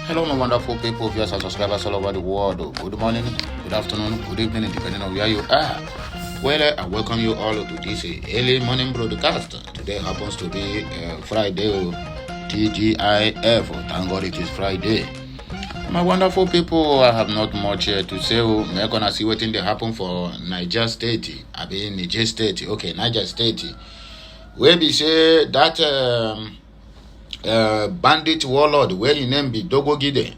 Hello, my wonderful people, viewers and subscribers all over the world. Good morning, good afternoon, good evening, depending on where you are. Well, I welcome you all to this early morning broadcast. Today happens to be Friday, TGIF. Thank God it is Friday. My wonderful people, I have not much to say. We're gonna see what they happen for Niger State. Niger State. Okay, Niger State. Where we say that bandit warlord where his name be Dogogide,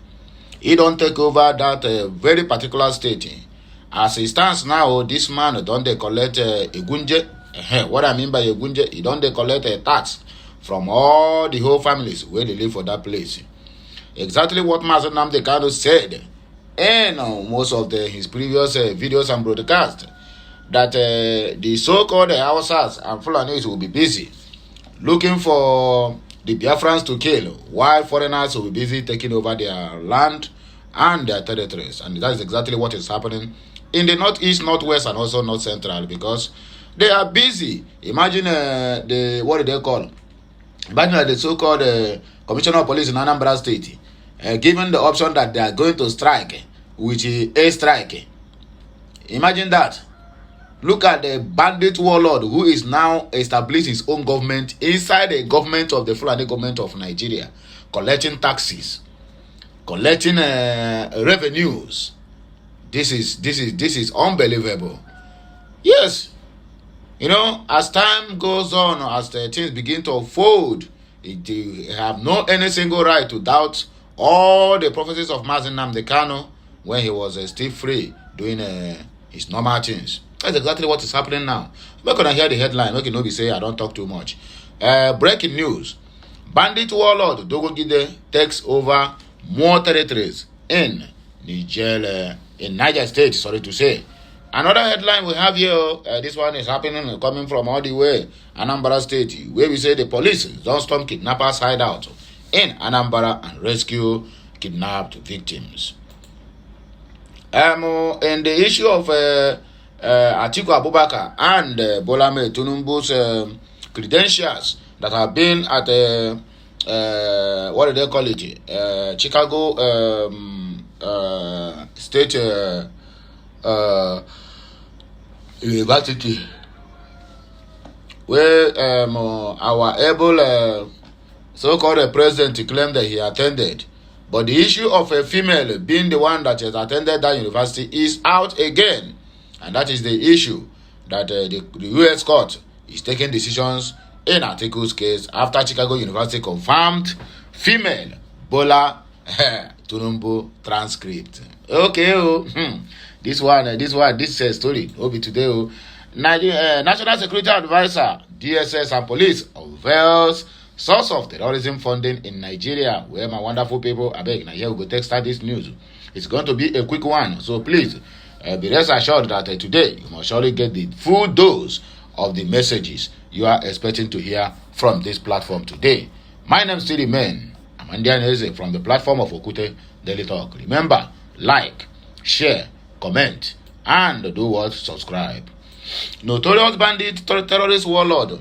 he don't take over that very particular state. As it stands now, this man don't they collect Egunje. What I mean by Egunje, he don't they collect a tax from all the whole families where they live for that place. Exactly what Master Nnamdi Kanu said in most of his previous videos and broadcasts, that the so-called Hausas and Fulanis will be busy looking for the Biafrans to kill, while foreigners will be busy taking over their land and their territories. And that is exactly what is happening in the northeast, northwest, and also north central, because they are busy. Imagine what do they call? Imagine the so-called Commissioner of Police in Anambra State, given the option that they are going to strike, which is a strike. Imagine that. Look at the bandit warlord who is now established his own government inside the government of the Fulani government of Nigeria, collecting taxes, collecting revenues. This is unbelievable. Yes, as time goes on, as the things begin to unfold, they have no any single right to doubt all the prophecies of Mazi Nnamdi Kanu when he was still free doing his normal things. That's exactly what is happening now. We're going to hear the headline. Okay, nobody say I don't talk too much. Breaking news. Bandit warlord Dogogide takes over more territories in Niger, in Niger State, sorry to say. Another headline we have here, this one is happening, coming from all the way Anambra State, where we say the police don't storm kidnappers hideout in Anambra and rescue kidnapped victims. In the issue of Atiku Abubakar and Bola Ahmed Tinubu's credentials that have been at what do they call it? Chicago State University, where our able so-called president claimed that he attended. But the issue of a female being the one that has attended that university is out again. And that is the issue that the U.S. court is taking decisions in Atiku's case after Chicago University confirmed female Bola Tinubu transcript. Okay, this story will be today. National Security Advisor, DSS and police unveils source of terrorism funding in Nigeria, where my wonderful people, I beg, now here we go take start this news. It's going to be a quick one, so please be rest assured that today you must surely get the full dose of the messages you are expecting to hear from this platform today. My name still remains Amandian Eze from the platform of Okute Daily Talk. Remember, like, share, comment, and do what? Subscribe. Notorious bandit terrorist warlord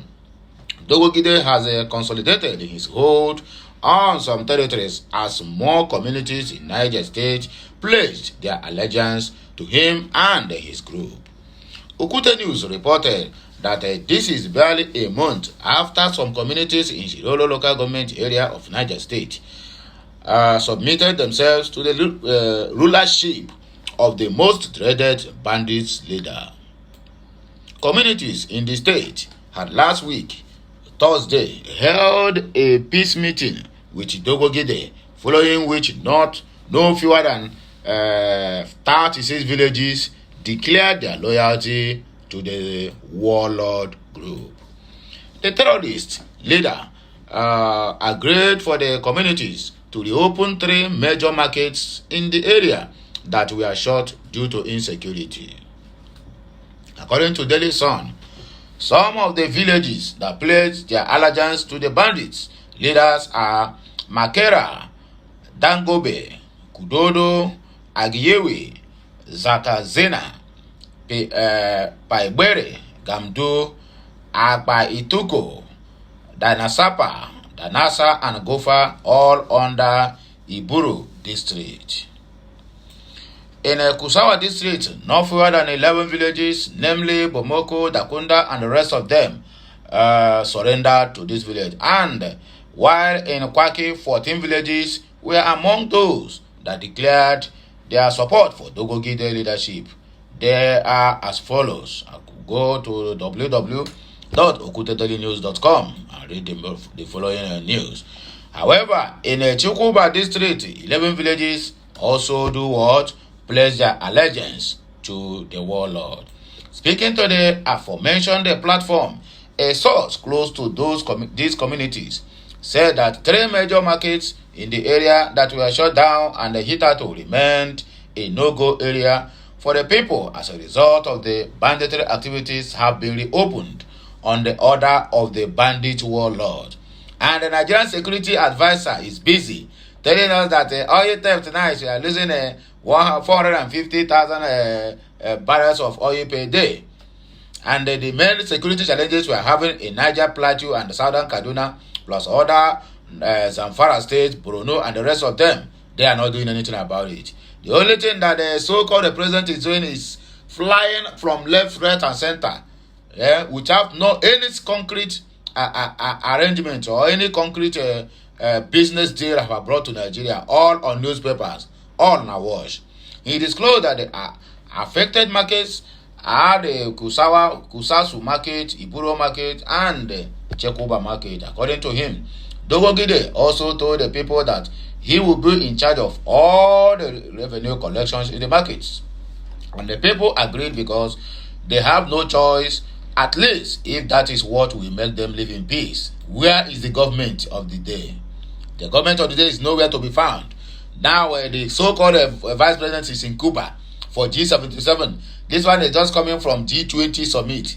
Dogogide has consolidated his hold on some territories as more communities in Niger State pledged their allegiance to him and his group. Okute News reported that this is barely a month after some communities in Shirolo local government area of Niger State submitted themselves to the rulership of the most dreaded bandits leader. Communities in the state had last week, Thursday, held a peace meeting with Dogogide, following which no fewer than 36 villages declared their loyalty to the Warlord group. The terrorist leader agreed for the communities to reopen 3 major markets in the area that were shut due to insecurity. According to Daily Sun, some of the villages that pledged their allegiance to the bandits leaders are Makera, Dangobe, Kudodo, Agiyewe, Zakazena, Paibere, Gamdo, Agba Ituko, Danasapa, Danasa, and Gofa, all under Iburu district. In Kusawa district, no fewer than 11 villages, namely Bomoko, Dakunda, and the rest of them, surrendered to this village. And while in Kwaki, 14 villages were among those that declared their support for Dogogide leadership. They are as follows. I could go to www.okutedailynews.com and read the following news. However, in Chukuba district, 11 villages also do what? Pledge their allegiance to the warlord. Speaking to the aforementioned platform, a source close to these communities said that 3 major markets in the area that were shut down and hitherto remained a no-go area for the people as a result of the banditry activities have been reopened on the order of the bandit warlord. And the Nigerian security advisor is busy telling us that oil theft tonight, we are losing 450,000 barrels of oil per day. And the main security challenges we are having in Niger Plateau and southern Kaduna, plus other Zamfara states, Borno, and the rest of them, they are not doing anything about it. The only thing that the so-called president is doing is flying from left, right, and center, without any concrete arrangement or any concrete business deal have brought to Nigeria, all on newspapers, all on a wash. He disclosed that the affected markets are the Kusasu market, Iburo market, and the Chekuba market. According to him, Dogogide also told the people that he will be in charge of all the revenue collections in the markets. And the people agreed because they have no choice, at least if that is what will make them live in peace. Where is the government of the day? The government of the day is nowhere to be found. Now the so-called vice president is in Cuba for G77. This one is just coming from G20 summit.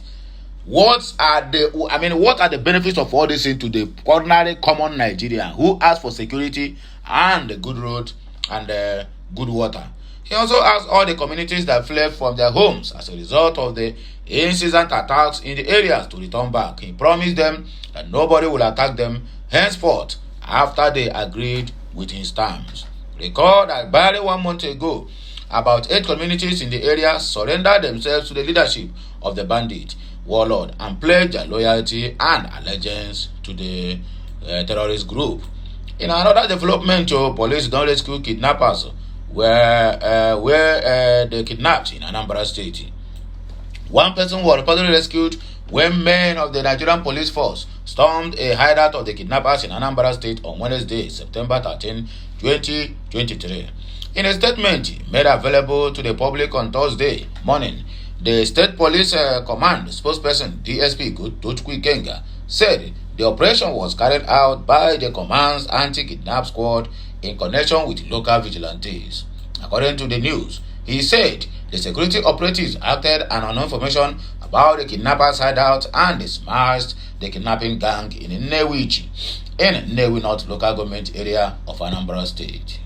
What are the benefits of all this into the ordinary common Nigerian who asks for security and a good road and good water? He also asked all the communities that fled from their homes as a result of the incessant attacks in the areas to return back. He promised them that nobody will attack them henceforth after they agreed with his terms. Recall that barely 1 month ago, about 8 communities in the area surrendered themselves to the leadership of the bandit warlord and pledged their loyalty and allegiance to the terrorist group. In another development, police don't rescue kidnappers where they kidnapped in Anambra State. One person was reportedly rescued when men of the Nigerian police force stormed a hideout of the kidnappers in Anambra State on Wednesday, September 13, 2023. In a statement made available to the public on Thursday morning, the State Police Command spokesperson DSP Tochukwu Ikenga said the operation was carried out by the command's anti-kidnap squad in connection with local vigilantes. According to the news, he said the security operatives acted on information about the kidnappers' hideout and smashed the kidnapping gang in Nnewi North local government area of Anambra State.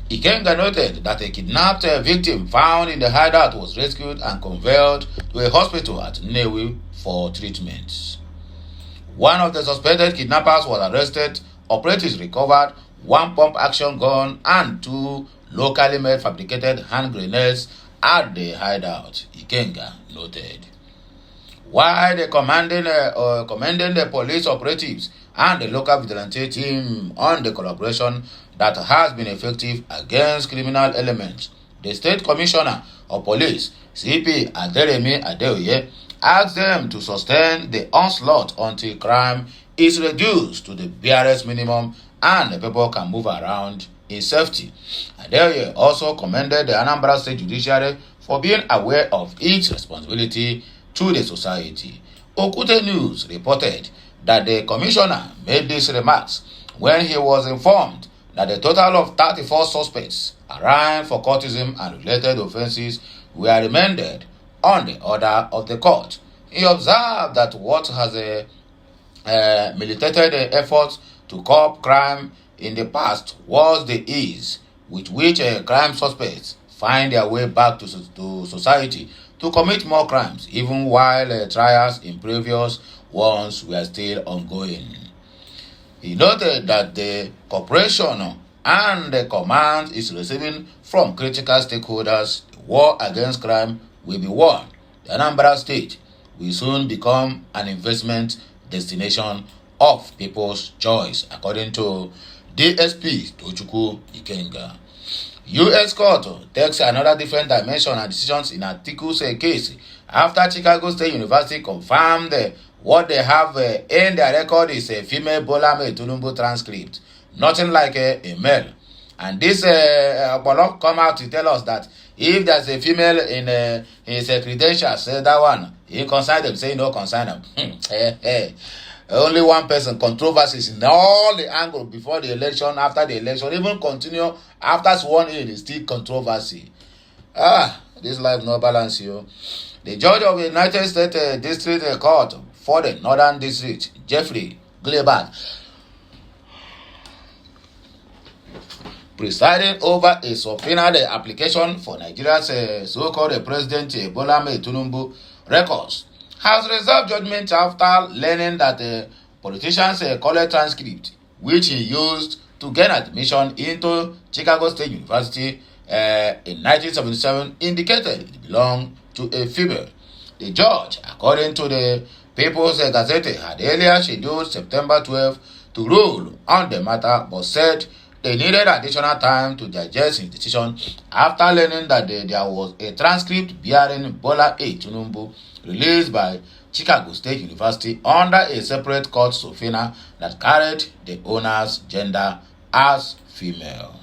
Ikenga noted that a kidnapped victim found in the hideout was rescued and conveyed to a hospital at Nnewi for treatment. One of the suspected kidnappers was arrested. Operatives recovered 1 pump-action gun and 2 locally made fabricated hand grenades at the hideout, Ikenga noted. While they commended the police operatives and the local vigilante team on the collaboration that has been effective against criminal elements, the State Commissioner of Police, CP Aderemi Adeoye, asked them to sustain the onslaught until crime is reduced to the barest minimum and the people can move around in safety. Adeoye also commended the Anambra State Judiciary for being aware of its responsibility to the society. Okute News reported that the commissioner made these remarks when he was informed that a total of 34 suspects arraigned for courtism and related offenses were remanded on the order of the court. He observed that what has militated efforts to curb crime in the past was the ease with which crime suspects find their way back to society to commit more crimes, even while trials in previous ones were still ongoing. He noted that the cooperation and the command is receiving from critical stakeholders. The war against crime will be won. The Anambra State will soon become an investment destination of people's choice, according to DSP Tochukwu Ikenga. U.S. Court takes another different dimension and decisions in Atiku's case after Chicago State University confirmed what they have in their record is a female Bola Tinubu transcript, nothing like a male. And this Bolo come out to tell us that if there's a female in his credentials, that one, he consign them, say no consign them. Only one person, controversies in all the angles before the election, after the election, even continue after sworn in, is still controversy. This life no balance, you. The judge of the United States District Court for the Northern District, Jeffrey Gleibert, presiding over a subpoena the application for Nigeria's so-called President Bola Tinubu records, has reserved judgment after learning that the politician's college transcript, which he used to gain admission into Chicago State University in 1977, indicated it belonged to a female. The judge, according to the People's Gazette, had earlier scheduled September 12 to rule on the matter, but said they needed additional time to digest his decision after learning that there was a transcript bearing Bola Tinubu released by Chicago State University under a separate court subpoena that carried the owner's gender as female.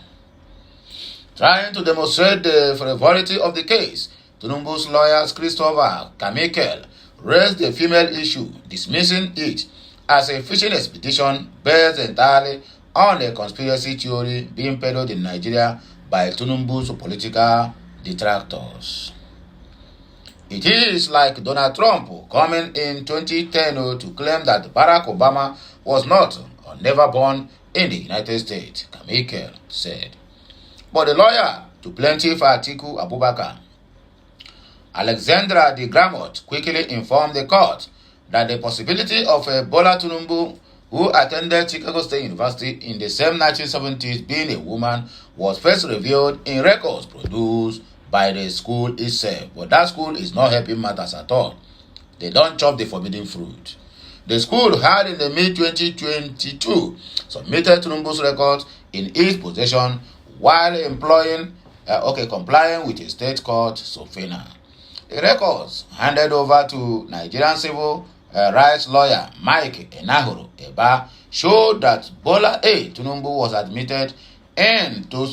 Trying to demonstrate the frivolity of the case, Tinubu's lawyers Christopher Kamikel raised the female issue, dismissing it as a fishing expedition based entirely on a conspiracy theory being peddled in Nigeria by Tinubu's political detractors. It is like Donald Trump coming in 2010 to claim that Barack Obama was not or never born in the United States, Kamikel said. But the lawyer to plaintiff Atiku Abubakar, Alexandra de Gramont, quickly informed the court that the possibility of Bola Tinubu, who attended Chicago State University in the same 1970s, being a woman, was first revealed in records produced by the school itself. But that school is not helping matters at all. They don't chop the forbidden fruit. The school had in the mid-2022 submitted Tinubu's records in its possession while complying with a state court subpoena. The records handed over to Nigerian civil rights lawyer Mike Enahoro Eba showed that Bola Tinubu was admitted into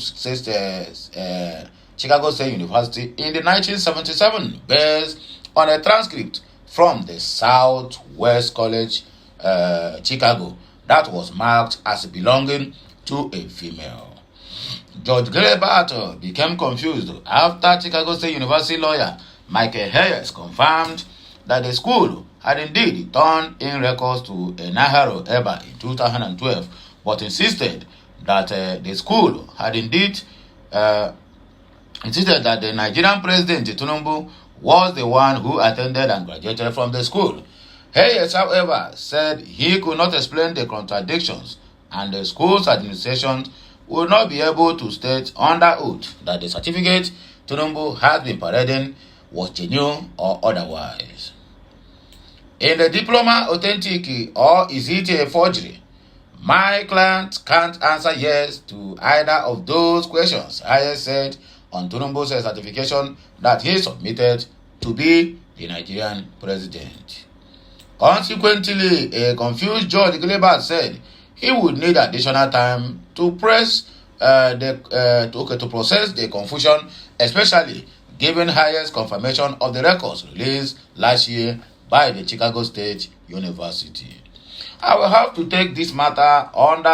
Chicago State University in the 1977 based on a transcript from the Southwest College, Chicago, that was marked as belonging to a female. Judge Gleibert became confused after Chicago State University lawyer Michael Hayes confirmed that the school had indeed turned in records to Enahoro Eba in 2012, but insisted that the school had indeed insisted that the Nigerian President Tinubu was the one who attended and graduated from the school. Hayes, however, said he could not explain the contradictions, and the school's administration would not be able to state under oath that the certificate Tinubu had been parading was genuine or otherwise. In the diploma authentic or is it a forgery? My client can't answer yes to either of those questions, Hayes said on Tinubu's certification that he submitted to be the Nigerian president. Consequently, a confused Judge Gleibert said he would need additional time to process the confusion, especially given Hayes' confirmation of the records released last year by the Chicago State University. I will have to take this matter under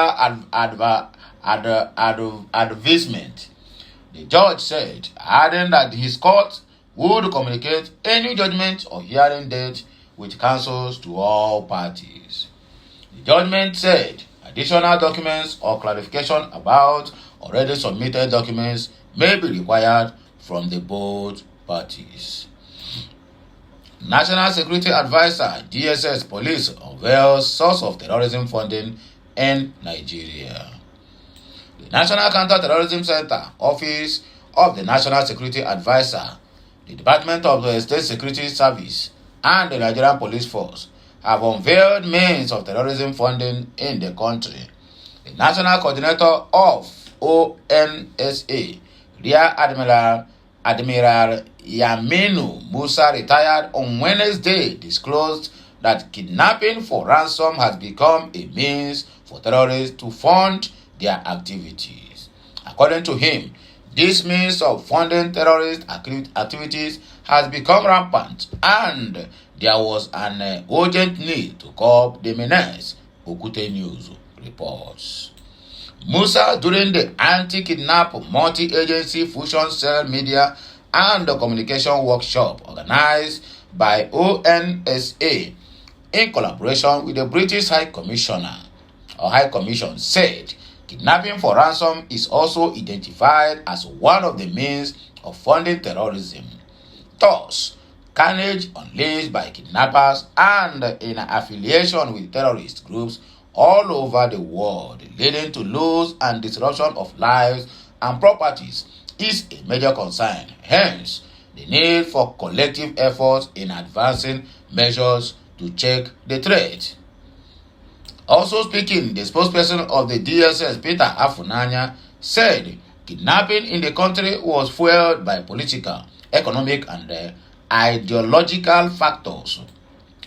advisement, the judge said, adding that his court would communicate any judgment or hearing date with counsels to all parties. The judgment said additional documents or clarification about already submitted documents may be required from the both parties. National Security Advisor DSS Police unveils source of terrorism funding in Nigeria. The National Counter-Terrorism Center, Office of the National Security Advisor, the Department of the State Security Service, and the Nigerian Police Force have unveiled means of terrorism funding in the country. The National Coordinator of ONSA, Rear Admiral Yaminu Musa, retired on Wednesday, disclosed that kidnapping for ransom has become a means for terrorists to fund their activities. According to him, this means of funding terrorist activities has become rampant, and there was an urgent need to curb the menace, Okute News reports. Musa, during the anti-kidnap multi-agency fusion cell media and the communication workshop organized by ONSA in collaboration with the British High Commission, said kidnapping for ransom is also identified as one of the means of funding terrorism. Thus, carnage unleashed by kidnappers and in affiliation with terrorist groups all over the world, leading to loss and disruption of lives and properties, is a major concern. Hence, the need for collective efforts in advancing measures to check the threat. Also speaking, the spokesperson of the DSS, Peter Afunanya, said kidnapping in the country was fueled by political, economic, and ideological factors.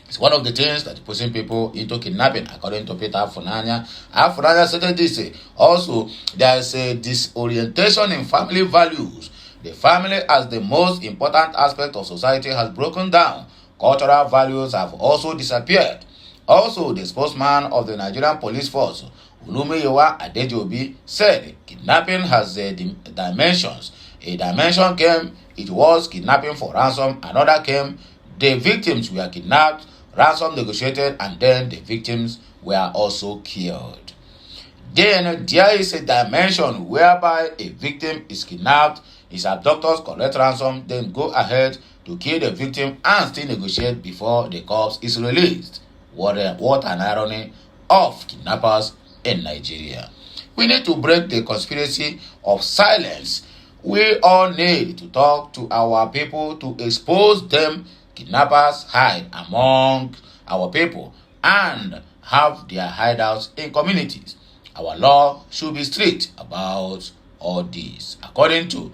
It's one of the things that is pushing people into kidnapping, according to Peter Afunanya. Afunanya said this. Also, there is a disorientation in family values. The family, as the most important aspect of society, has broken down. Cultural values have also disappeared. Also, the spokesman of the Nigerian Police Force, Olumiyewa Adejobi, said kidnapping has dimensions. A dimension came, it was kidnapping for ransom. Another came, the victims were kidnapped, ransom negotiated, and then the victims were also killed. Then there is a dimension whereby a victim is kidnapped, his abductors collect ransom, then go ahead to kill the victim and still negotiate before the corpse is released. What an irony of kidnappers in Nigeria. We need to break the conspiracy of silence. We all need to talk to our people to expose them. Kidnappers hide among our people and have their hideouts in communities. Our law should be strict about all this, according to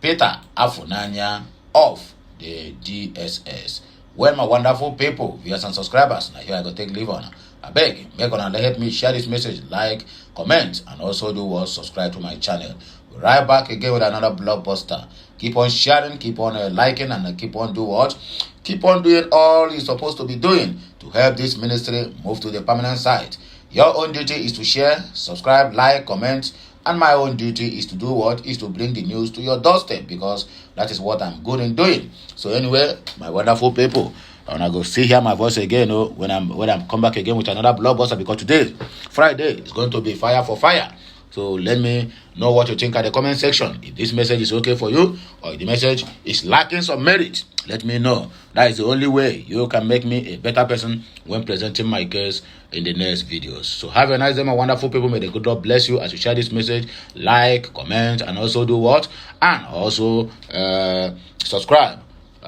Peter Afunanya of the DSS. Well, my wonderful people, viewers and subscribers, now here I go take leave on. I beg, make on let me share this message, like, comment, and also do what subscribe to my channel. We'll right back again with another blockbuster. Keep on sharing, keep on liking, and keep on do what? Keep on doing all you're supposed to be doing to help this ministry move to the permanent site. Your own duty is to share, subscribe, like, comment, and my own duty is to do what? Is to bring the news to your doorstep, because that is what I'm good in doing. So anyway, my wonderful people, and I go see hear my voice again when I'm come back again with another blockbuster, because today, Friday, is going to be fire for fire. So let me know what you think at the comment section. If this message is okay for you, or if the message is lacking some merit, let me know. That is the only way you can make me a better person when presenting my case in the next videos. So have a nice day, my wonderful people. May the good Lord bless you as you share this message, like, comment, and also do what? And also subscribe.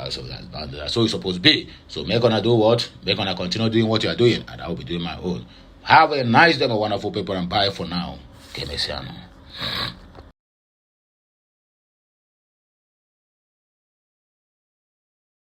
So that's so it's supposed to be. So make gonna do what? Make gonna continue doing what you are doing, and I will be doing my own. Have a nice day, my wonderful people, and bye for now. Que me sean.